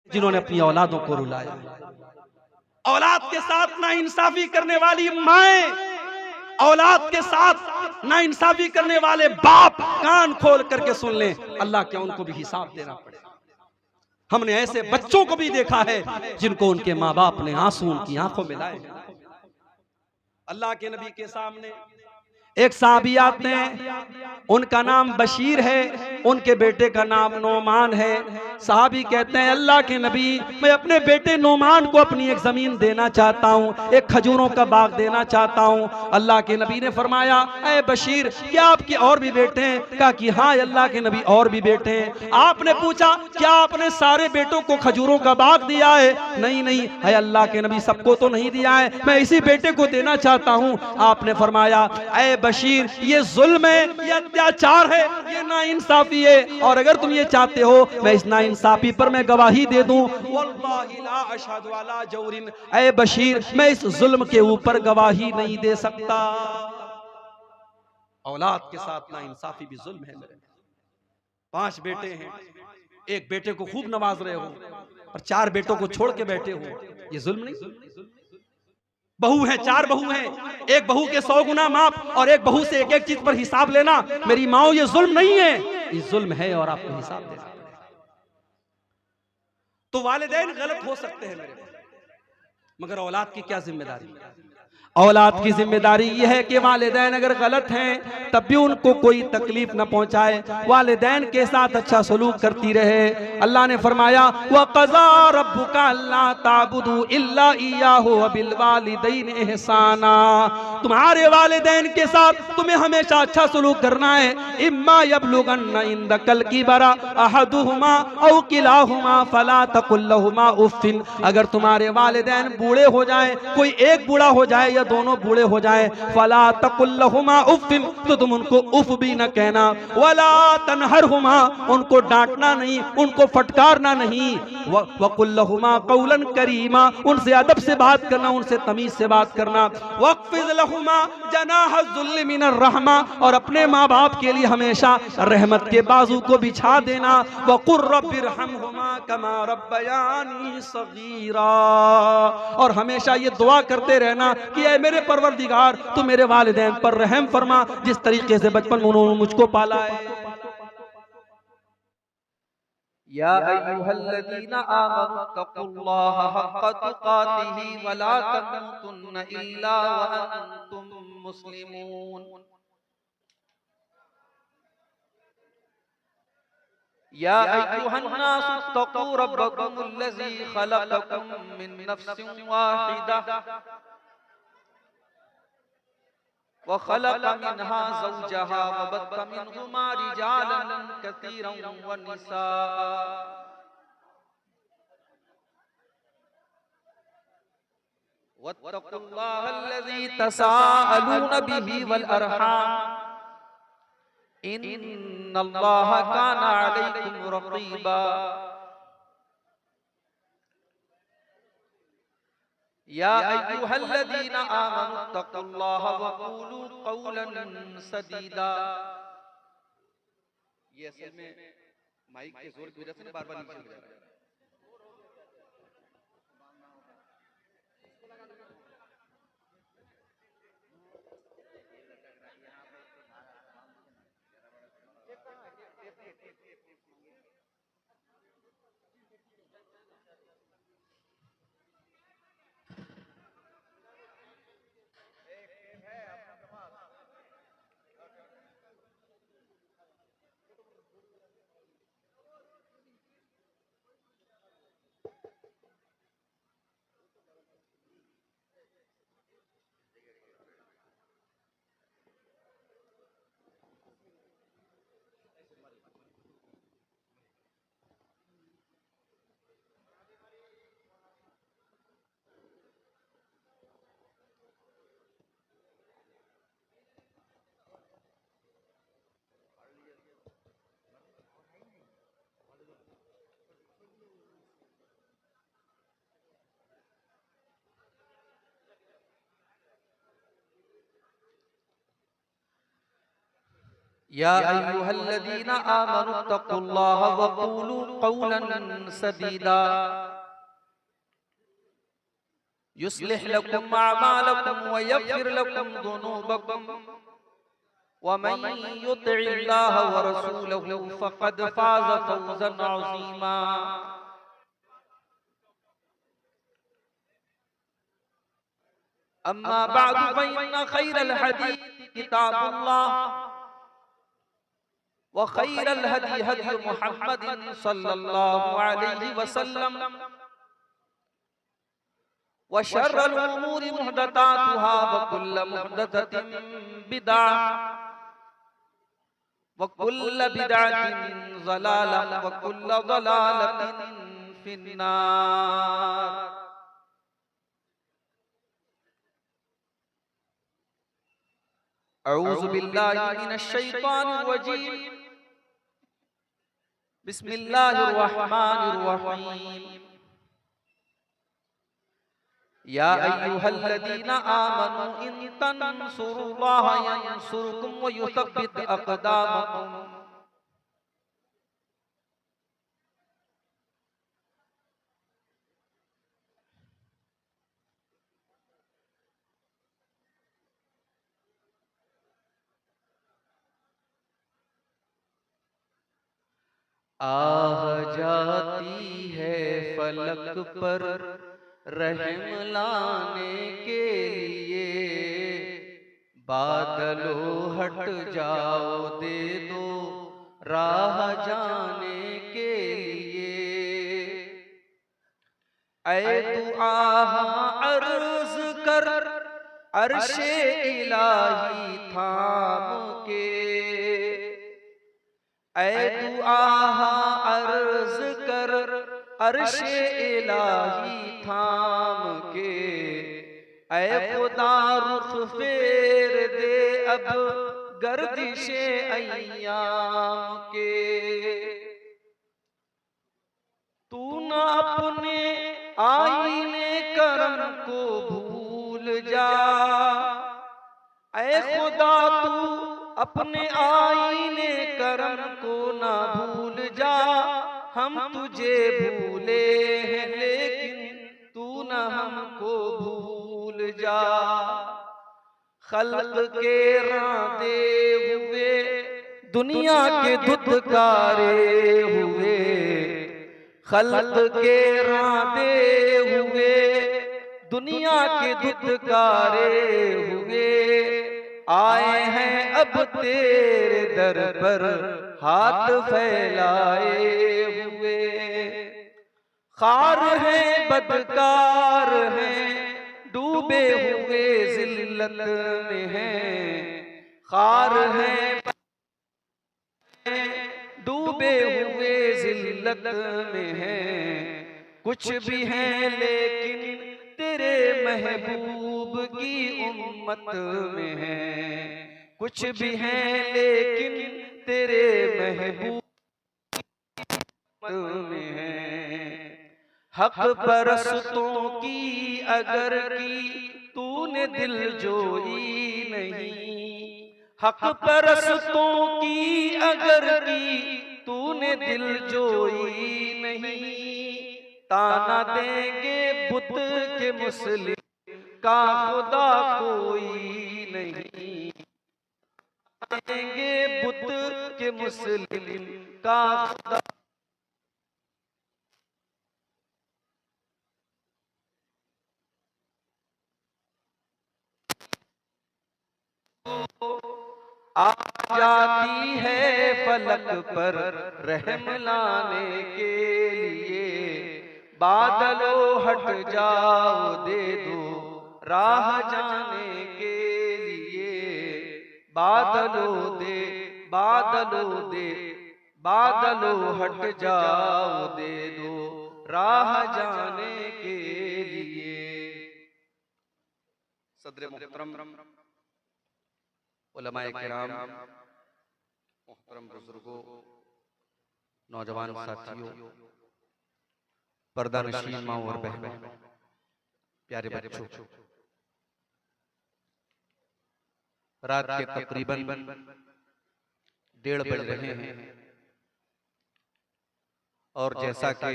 जिन्होंने अपनी औलादों को रुलाया। औलाद के साथ नाइंसाफी करने वाली माएं, औलाद के साथ नाइंसाफी करने वाले बाप कान खोल करके सुन लें, अल्लाह क्या उनको भी हिसाब देना पड़ेगा। हमने ऐसे बच्चों को भी देखा है जिनको उनके माँ बाप ने आंसू उनकी आंखों में लाए। अल्लाह के नबी के सामने एक साहबी आते हैं, उनका नाम बशीर है, उनके बेटे का नाम नोमान है। साहबी कहते हैं, अल्लाह के नबी, मैं अपने बेटे नोमान को अपनी एक ज़मीन देना चाहता हूँ, एक खजूरों का बाग देना चाहता हूँ। अल्लाह के नबी ने फरमाया, ऐ बशीर, क्या आपके और भी बेटे हैं? कहा कि हाँ अल्लाह के नबी, और भी बेटे हैं। आपने पूछा, क्या आपने सारे बेटों को खजूरों का बाग दिया है? नहीं नहीं है अल्लाह के नबी, सबको तो नहीं दिया है, मैं इसी बेटे को देना चाहता हूँ। आपने फरमाया, ऐ बशीर, ये जुल्म है, ये अत्याचार है, ये नाइंसाफी है, और अगर तुम ये चाहते हो मैं इस नाइंसाफी पर मैं गवाही दे दूं, वल्लाहि ला अशहदु अला जौरिन, ऐ बशीर, मैं इस जुल्म के ऊपर गवाही नहीं दे सकता। औलाद के साथ नाइंसाफी भी जुल्म है मेरे। 5 बेटे हैं, एक बेटे को खूब नवाज रहे हो और 4 बेटों को छोड़ के बैठे हो, ये जुल्म नहीं? बहू है, 4 बहू हैं, एक बहू के 100 गुना माफ, और एक बहू से एक एक चीज पर हिसाब लेना, मेरी माओ ये जुल्म नहीं है? ये जुल्म है और आपको हिसाब देना पड़ेगा। तो वालिदैन गलत हो सकते हैं मेरे, मगर औलाद की क्या जिम्मेदारी? औलाद की जिम्मेदारी यह है कि वालिदैन अगर गलत हैं तब भी उनको कोई तकलीफ न पहुंचाए, वालिदैन के साथ अच्छा सलूक करती रहे। अल्लाह ने फरमाया, व क़ज़ा रब्बुका अल्ला ताबुदू इल्ला इय्याहु व बिल वालिदैन इहसाना, तुम्हारे वालिदैन के साथ तुम्हें हमेशा अच्छा सलूक करना है। इम्मा यबलुगन्ना इंदकल किबरा अहदुहुमा औ किलाहुमा फला तकुल लहुमा उफ़्फ़िन, अगर तुम्हारे वालिदैन बूढ़े हो जाएं, कोई एक बूढ़ा हो जाए या दोनों बूढ़े हो जाएं, फला तकुल लहुमा उफ़्फ़िन, तो तुम उनको उफ भी न कहना, वला तनहरहुमा, उनको डांटना नहीं, उनको फटकारना नहीं, वकुल लहुमा कौलन करीमा, उनसे अदब से बात करना, उनसे तमीज से बात करना, वक़्फ़िज़ लहुमा जनाह ज़ुल्ल मिनर रहमा, और अपने माँ बाप के लिए हमेशा रहमत के बाजू को बिछा देना, वक़ुर रब्बिरहमहुमा कमा रब्बयानी सगीरा, और हमेशा ये दुआ करते रहना कि ऐ मेरे परवरदिगार, तू मेरे वालिदैन पर रहम फरमा, जिस तरीके से बचपन में उन्होंने मुझको पाला है। या अय्युहल्लज़ीना आमनु तक़ुल्लाहा हक़्क़ तुक़ातिही व ला तमूतुन्ना इल्ला व अंतुम मुस्लिमून। या अय्युहन्नासु तक़ू रब्बकुमुल्लज़ी ख़लक़कुम मिन नफ़्सिन वाहिदा व ख़लक़ मिन्हा ज़ौजहा व बत्थ मिनहुमा रिजालन कसीरन व निसाअ वत्तक़ुल्लाहल्लज़ी तसाअलून बिही वल अरहाम इन्नल्लाहा काना अलैकुम रक़ीबा। या अय्युहल्लज़ीना आमनु तक़ुल्लाहा व क़ूलू क़ौलन सदीदा। ये असल में माइक के जोर की वजह से बार-बार नीचे गिर रहा है। या अय्युहल्लज़ीना आमनुत्तक़ुल्लाह वक़ूलू क़ौलन सदीदा युस्लिह लकुम अअमालकुम व यग़फ़िर लकुम ज़ुनूबकुम व मन युतिइल्लाह व रसूलहु फ़क़द फ़ाज़ फ़ौज़न अज़ीमा। अम्मा बअदु फ़इन्न ख़ैरल हदीस किताबुल्लाह व खैरल हदी हदी मुहम्मदिन सल्लल्लाहु अलैहि वसल्लम व शर्रल उमूरि मुहदसातुहा व कुल्लु मुहदसतिन बिदअह व कुल्लु बिदअतिन ज़लालह व कुल्लु ज़लालतिन फिन्नार। अऊज़ु बिल्लाहि मिनश शैतानिर रजीम। बिस्मिल्लाहिर रहमानिर रहीम। या अय्युहल्लज़ीना आमनू इन तंसुरुल्लाह यंसुरकुम व युसब्बित अक़दामकुम। आह जाती है फलक पर रहम लाने के लिए, बादलों हट जाओ दे दो राह जाने के लिए। ऐ तू आह अर्ज कर अर्शे इलाही थाम के, ऐ तू आह अर्ज कर अर्शे इलाही थाम के। ऐ खुदा रुख फेर दे अब गर्दिशे अय्याम के। तू न अपने आईने करम को भूल जा, ऐ खुदा तू अपने आईने करम को ना भूल जा। हम तुझे भूले हैं लेकिन तू न हमको भूल जा। खल्क के रांदे हुए दुनिया के धुतकारे हुए, खल्क के रांदे हुए दुनिया के धुतकारे हुए। आए हैं अब तेरे दर पर हाथ फैलाए हुए। खार हैं बदकार हैं डूबे हुए जिल्लत में हैं। खार हैं डूबे हुए जिल्लत में हैं। कुछ भी हैं लेकिन तेरे महबूब की उम्मत में हैं। कुछ भी हैं लेकिन तेरे महबूब में हैं। हक परस्तों की अगर की तूने दिल जोई नहीं, हक परस्तों की अगर की तूने दिल जोई नहीं। ताना देंगे बुत के मुस्लिम का खुदा कोई नहीं। देंगे बुत के मुस्लिम का खुदा। आ जाती है फलक पर रहम लाने के लिए, बादलों हट जाओ दे दो राह जाने के लिए। बादलों दे बादलों हट जाओ दे दो राह जाने के लिए। सदर मुहतरम उलमाए किराम, मुहतरम बुजुर्गों, नौजवान साथियों, पर्दा नशीन माँ और बहनों, प्यारे बच्चों, रात के तकरीबन 1:30 बज रहे हैं और जैसा कि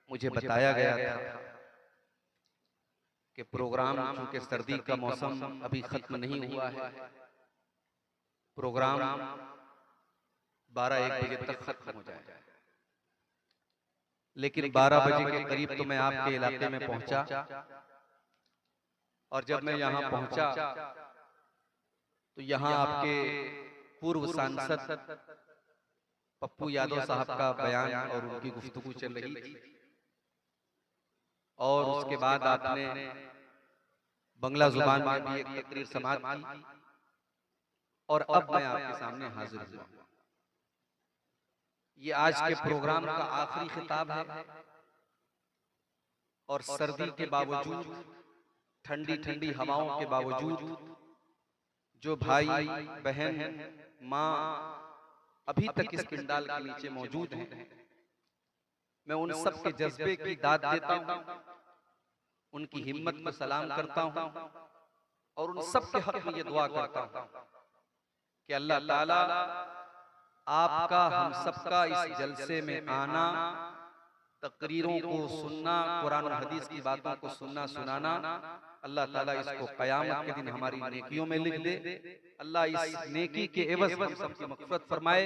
मुझे बताया गया था कि प्रोग्राम, चूंकि सर्दी का मौसम अभी खत्म नहीं हुआ है, प्रोग्राम 12-1 बजे तक खत्म हो जाएगा। लेकिन 12 बजे के करीब तो मैं आपके इलाके में पहुंचा, और जब मैं यहां पहुंचा तो यहां आपके पूर्व सांसद पप्पू यादव साहब का बयान और उनकी गुफ्तगू चल रही थी, और उसके बाद आपने बंगला जुबान में भी एक तकरीर समाअत की, और अब मैं आपके सामने हाजिर हुआ। ये आज के प्रोग्राम का आखिरी खिताब है, और सर्दी के बावजूद, ठंडी ठंडी हवाओं के बावजूद जो भाई बहन माँ अभी तक इस पंडाल के नीचे मौजूद हैं, मैं उन सब के जज्बे की दाद देता हूँ, उनकी हिम्मत को सलाम करता हूँ, और उन सब के हक में ये दुआ करता हूँ कि अल्लाह ताला आपका, हम सबका इस जलसे में आना, तकरीरों को सुनना, कुरान और हदीस की बातों को सुनना सुनाना, अल्लाह ताला इसको क़यामत के दिन हमारी नेकियों में लिख दे। अल्लाह इस नेकी के एवज़ हम सबकी मग़फ़िरत फरमाए।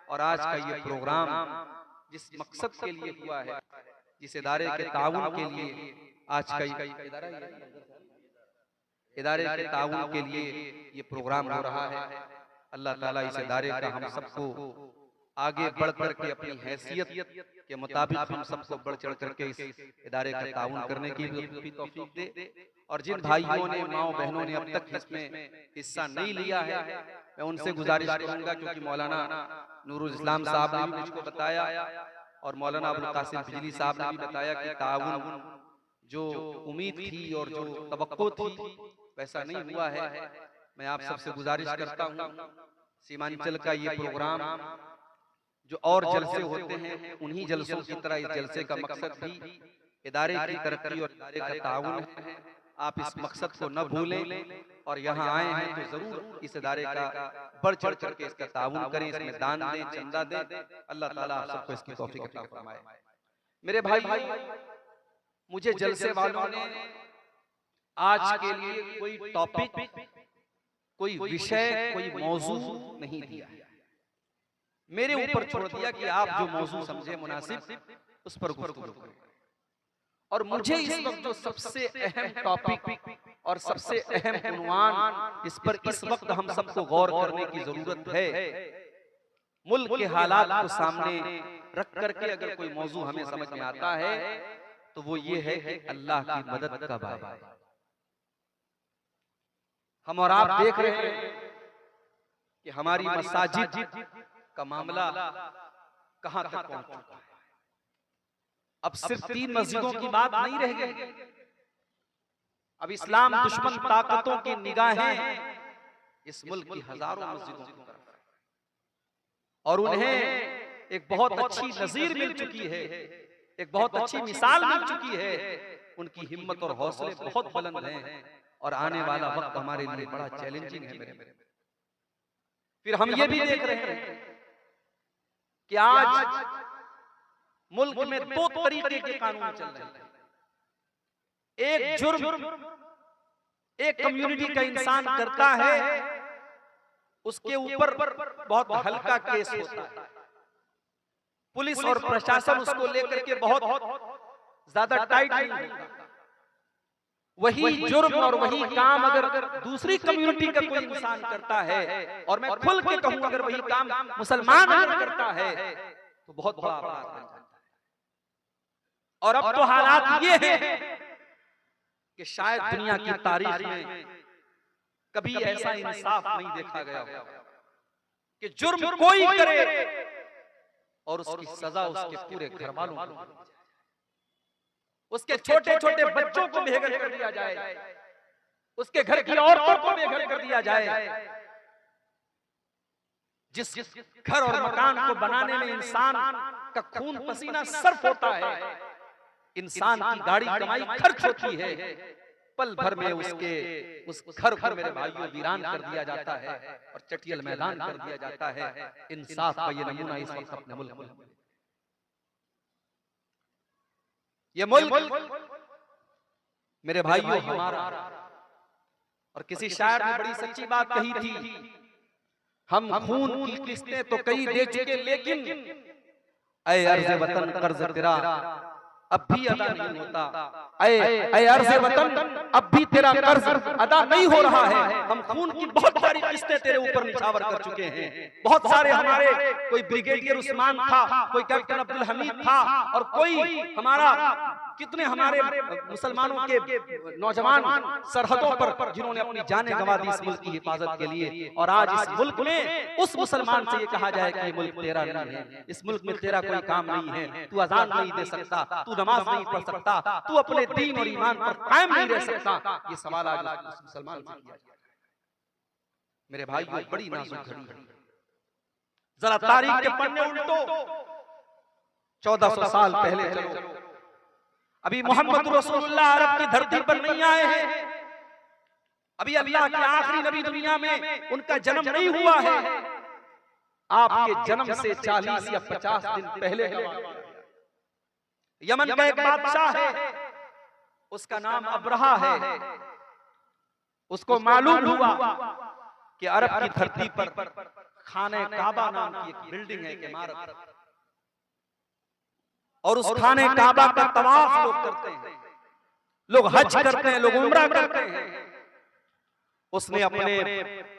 और आज का ये प्रोग्राम जिस मकसद के लिए हुआ है, जिस इदारे के ताउन के लिए आज का इदारे के ताउन के लिए ये प्रोग्राम हो रहा है, अल्लाह ताला इस इदारे का हम सबको आगे बढ़ करके अपनी हैसियत के मुताबिक हम सबको बढ़ चढ़ करके इस इदारे का ताउन करने की भी तौफीक दे। और जिन भाइयों ने, माओ बहनों ने अब तक इसमें हिस्सा नहीं लिया है, मैं उनसे गुजारिश करूंगा, क्योंकि मौलाना नूरुल इस्लाम साहब ने भी मुझको बताया और मौलाना अबुल कासिम बिजली साहब ने भी बताया कि ताउन जो उम्मीद थी और जो तवक्को थी वैसा नहीं हुआ है। मैं आप सबसे गुजारिश करता हूँ, सीमांचल का ये प्रोग्राम जो और जलसे होते हैं, उन्हीं जलसों की तरह इस जलसे का मकसद भी इदारे की तरक्की और इदारे का ताउन है। आप इस मकसद को न भूलें, और यहाँ आए हैं तो जरूर इस इदारे का बढ़ चढ़ करके इसका ताउन करें, इसमें दान दें, चंदा दें। अल्लाह ताला आप सबको इसकी तौफीक अता फरमाए। मेरे भाई, मुझे जलसे वालों ने आज के लिए कोई टॉपिक, कोई विषय, कोई मौजू नहीं दिया, मेरे ऊपर छोड़ दिया कि आप जो मौजू समझे मुनासिब उस पर गुफ्तगू करें। और मुझे इस वक्त जो सबसे अहम टॉपिक और सबसे अहम उन्वान, इस पर इस वक्त हम सबको गौर करने की जरूरत है, मुल्क के हालात को सामने रख करके अगर कोई मौजू हमें समझ में आता है तो वो ये है कि अल्लाह की मदद कब आए। हम और आप देख रहे हैं कि हमारी मसाजिद का मामला कहां तक पहुंच चुका है। अब सिर्फ 3 मस्जिदों की बात नहीं रह गई, अब इस्लाम दुश्मन ताकतों की निगाहें इस मुल्क की हजारों मस्जिदों की तरफ है, और उन्हें एक बहुत अच्छी नजीर मिल चुकी है, एक बहुत अच्छी मिसाल मिल चुकी है। उनकी हिम्मत और हौसले बहुत बुलंद हैं, और आने वाला वक्त हमारे लिए बड़ा चैलेंजिंग है। फिर हम ये भी देख रहे हैं कि आज मुल्क में 2 तरीके के कानून चल रहे हैं। एक जुर्म एक कम्युनिटी का इंसान करता है, उसके ऊपर बहुत हल्का केस होता है, पुलिस और प्रशासन उसको लेकर के बहुत ज्यादा टाइट नहीं होता। वही जुर्म और वही काम अगर दूसरी कम्युनिटी का कोई इंसान करता है, और मैं खुल के कहूं अगर वही काम मुसलमान अगर करता है तो बहुत बड़ा अपराध बन जाता है। और अब तो हालात ये हैं कि शायद दुनिया की तारीख में कभी ऐसा इंसाफ नहीं देखा गया हो कि जुर्म कोई करे और उसकी सजा उसके पूरे घर वालों को, उसके छोटे छोटे बच्चों को बेघर कर दिया जाए, उसके घर की औरतों को बेघर कर दिया जाए। जिस घर और मकान को बनाने में इंसान का खून पसीना सर्फ होता है, इंसान की गाड़ी कमाई खर्च होती है, पल भर में उस घर को मेरे भाइयों वीरान कर दिया जाता है और चटियल मैदान कर दिया जाता है। इंसाफ का ये नमूना इस वक्त अपने मुल्क में, ये मुल्क मेरे भाइयों हमारा। और किसी शायर ने बड़ी सच्ची बात कही थी, हम खून की किस्तें तो कई दे चुके, लेकिन ऐ अर्ज़ वतन कर्ज तेरा अब भी अदा नहीं होता। ऐ अर्ज़ वतन अब भी तेरा कर्ज अदा नहीं हो रहा है। हम खून की बहुत सारी किस्तें तेरे ऊपर निछावर कर चुके हैं। बहुत सारे हमारे, कोई ब्रिगेडियर उस्मान था, कोई कैप्टन अब्दुल हमीद था, और कोई हमारा, कितने हमारे मुसलमानों के नौजवान सरहदों पर जिन्होंने अपनी जानें गंवा दी इस मुल्क की हिफाजत के लिए। और आज इस मुल्क में उस मुसलमान से ये कहा जाए कि ये मुल्क तेरा नहीं है, इस मुल्क में तेरा कोई काम नहीं है, तू अजान नहीं दे सकता, तू नमाज नहीं पढ़ सकता, तू अपने दीन और ईमान पर कायम नहीं रह सकता। ये सवाल आज मुसलमान से किया जाता है। मेरे भाइयों, बड़ी नाजुक घड़ी है। जरा तारीख के पन्ने उल्टो, 1400 साल पहले चलो। अभी मोहम्मद रसूलुल्लाह अरब की धरती पर नहीं आए हैं, अभी अल्लाह के आखिरी नबी दुनिया में उनका जन्म नहीं हुआ है। आपके जन्म से 40 या 50 दिन पहले यमन का एक बादशाह है, उसका नाम अब्रहा है। उसको मालूम हुआ कि अरब की धरती पर खाने काबा नाम की एक बिल्डिंग है, एक इमारत, और उस खाने काबा का तवाफ लोग करते हैं, लोग हज करते हैं, लोग उम्रा करते हैं। उसने अपने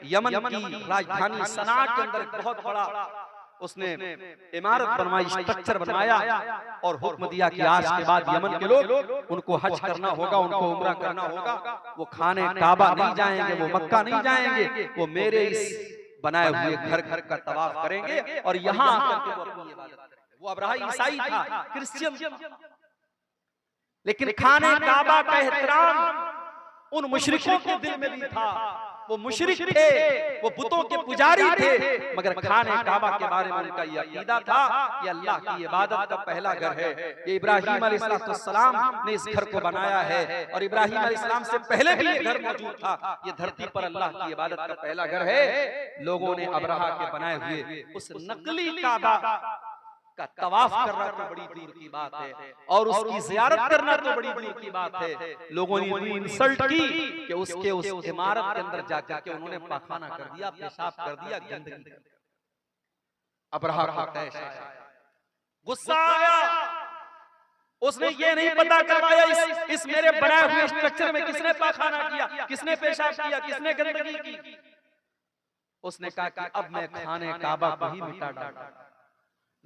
यमन की राजधानी सना के अंदर एक बहुत बड़ा उसने इमारत बनवाई, स्ट्रक्चर बनवाया, और हुक्म दिया कि आज के बाद यमन के लोग, उनको हज करना होगा, उनको उम्रा करना होगा, वो खाने काबा नहीं जाएंगे, वो मक्का नहीं जाएंगे, वो मेरे इस बनाए हुए घर का तवाफ करेंगे और यहाँ आकर के वो अपनी इबादत करेंगे। वो अब्रहा ईसाई था, क्रिश्चियन, लेकिन खाने काबा का एहतराम उन मुशरिकों के दिल में भी था। वो मुशरिक थे, वो बुतों के पुजारी थे, मगर खाने काबा के बारे में उनका ये अकीदा था कि अल्लाह की इबादत का पहला घर है। ये इब्राहीम अलैहिस्सलाम ने इस घर को बनाया है, और इब्राहीम अलैहिस्सलाम से पहले भी ये घर मौजूद था। ये धरती पर अल्लाह की इबादत का पहला घर है। लोगों ने अब्रहा के बनाए हुए उस नकली काबा का तवाफ करना तो बड़ी दूर की बात है, और उसकी ज़ियारत करना तो बड़ी दूर की बात है। लोगों ने इतनी इंसल्ट की कि उसके उस इमारत के अंदर जाकर के उन्होंने पाखाना कर दिया, पेशाब कर दिया, गंदगी कर दी। अब्रहा को तैश आया, गुस्सा आया। उसने ये नहीं पता करवाया इस मेरे बनाए हुए स्ट्रक्चर में किसने पाखाना किया, किसने पेशाब किया, किसने गंदगी की। उसने कहा कि अब मैं खाने काबा को ही मिटा डालूंगा,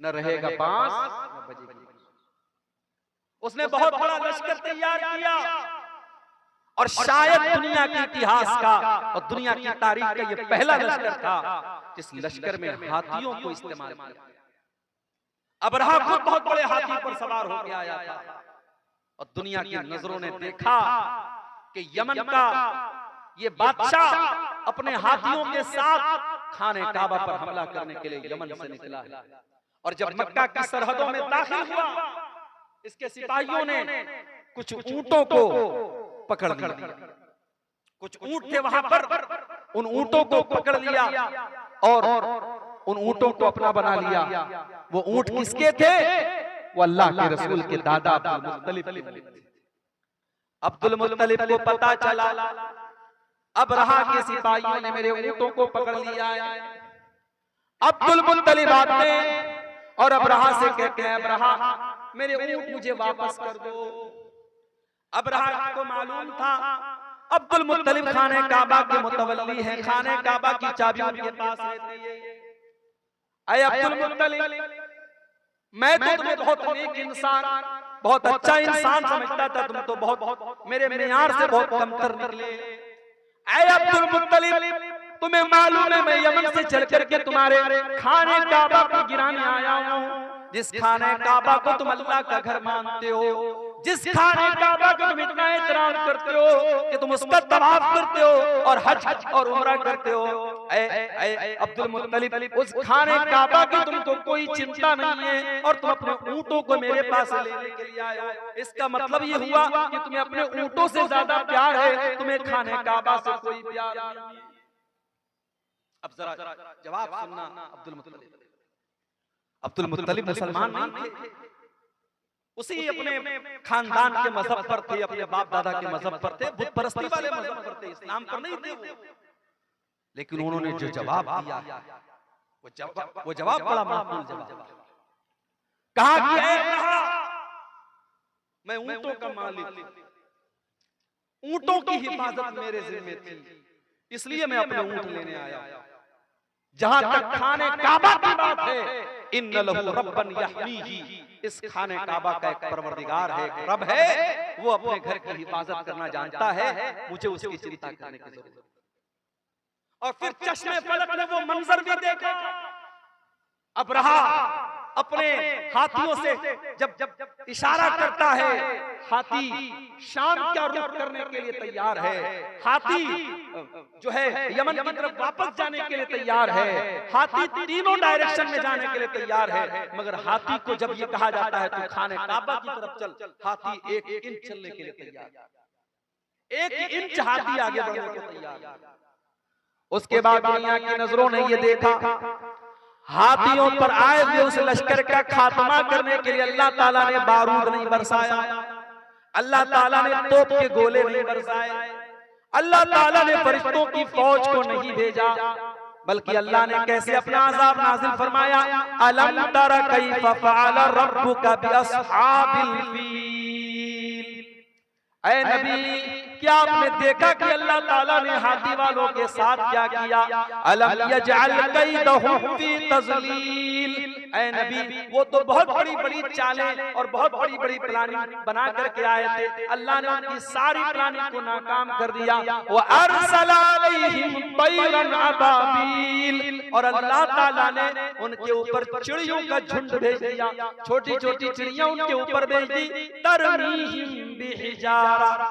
न रहेगा बांस न बजेगी। उसने बहुत बड़ा लश्कर तैयार किया, और शायद दुनिया के इतिहास का और दुनिया की तारीख का ये पहला लश्कर था जिस लश्कर में हाथियों को इस्तेमाल किया। अब्रहा खुद बहुत बड़े हाथी पर सवार होकर आया था, और दुनिया की नजरों ने देखा कि यमन का ये बादशाह अपने हाथियों के साथ खाने काबा पर हमला करने के लिए यमन से निकला है। और जब मक्का की सरहदों में दाखिल हुआ, इसके सिपाहियों ने कुछ ऊंटों को पकड़ लिया। कुछ ऊंट थे वहां पर, उन ऊंटों को पकड़ लिया और उन ऊंटों को अपना बना लिया। वो ऊंट किसके थे? वो अल्लाह के रसूल के दादा अब्दुल मुत्तलिब के थे। अब्दुल मुत्तलिब को पता चला अब्रहा के सिपाहियों ने मेरे ऊंटों को पकड़ लिया है। अब्दुल मुत्तलिब आते और अब्रहा से कहते हैं, अब्रहा मेरे ऊंट मुझे वापस कर दो। अब्रहा को मालूम था अब्दुल मुत्तलिब खाने काबा के मुतवल्ली हैं, खाने काबा की चाबी उनके पास रहती है। ऐ अब्दुल मुत्तलिब, मैं तो तुम्हें बहुत नेक इंसान, बहुत अच्छा इंसान समझता था, तुम तो बहुत मेरे मेयार से बहुत कमतर निकले। ऐ अब्दुल मुत्तलिब, तुम्हें मालूम है मैं यमन से चल करके तुम्हारे खाने काबा को गिराने आया हूँ, जिस खाने काबा को तुम अल्लाह का घर मानते हो, जिस खाने काबा को तुम इतना एहतराम करते हो कि तुम उसका तवाफ करते हो और हज और उम्रा करते हो, ऐ अब्दुल मुत्तलिब, उस खाने काबा की तुमको कोई चिंता नहीं है और तुम अपने ऊंटों को मेरे पास लेने के लिए आए हो। इसका मतलब ये हुआ कि तुम्हें अपने ऊंटों से ज्यादा प्यार है, तुम्हें खाने काबा से कोई प्यार नहीं। अब जरा जवाब सुनना अब्दुल मुत्तलिब। अब्दुल मुत्तलिब मुसलमान नहीं थे, उसी अपने खानदान के मजहब पर थे, अपने बाप दादा के मजहब पर थे, बुत परस्ती वाले मजहब पर थे, इस्लाम पर नहीं थे वो। लेकिन उन्होंने जो जवाब दिया वो जवाब बड़ा माकूल जवाब। कहा कि मैं ऊंटों का मालिक, ऊंटों की हिफाजत मेरे जिम्मे थी, इसलिए मैं अपने ऊंट लेने आया। जहां तक खाने काबा की बात है, इन्न लहू रब्बन यहमीही, इस खाने काबा का एक परवरदिगार है, एक रब है, वो अपने घर की हिफाजत करना जानता है, मुझे उसकी चिंता करने की जरूरत है। और फिर चश्मे फलक ने वो मंजर भी देखा। अब रहा अपने हाथियों से जब इशारा करता है, हाथी शाम का रुख करने के लिए तैयार है, हाथी जो है यमन की तरफ वापस जाने के लिए तैयार है, हाथी तीनों डायरेक्शन में जाने के लिए तैयार है, मगर हाथी को जब ये कहा जाता है तू खाने काबा की तरफ चल, हाथी 1 इंच चलने के लिए तैयार, 1 इंच हाथी आगे बढ़ने को तैयार। उसके बाद दुनिया की नजरों ने ये देखा, हाथियों पर आए हुए उस लश्कर का खात्मा करने के लिए अल्लाह ताला ने बारूद नहीं बरसाया, अल्लाह ताला ने तोप के गोले नहीं बरसाए, अल्लाह ताला ने फरिश्तों की फौज को नहीं भेजा, बल्कि अल्लाह ने कैसे अपना अज़ाब नाज़िल फरमाया, अलम तरा कैफ़ फ़अल रब्बुका बिअस्हाबिल फील। ऐ नबी, क्या आपने देखा कि अल्लाह ताला ने हाथी वालों के साथ क्या किया? अलम यजअल कैदहुम फी तज़लील। ऐ नबी, वो तो बहुत बड़ी बड़ी चालें और बहुत बड़ी बड़ी प्लानिंग बना करके आए थे, अल्लाह ने उनकी सारी प्लानिंग को नाकाम कर दिया। व अरसल अलैहिम तैरन अबाबील, और अल्लाह ताला ने उनके ऊपर चिड़ियों का झुंड भेज दिया, छोटी छोटी चिड़ियां उनके ऊपर भेज दी, तरमीहिम बिहिजारा,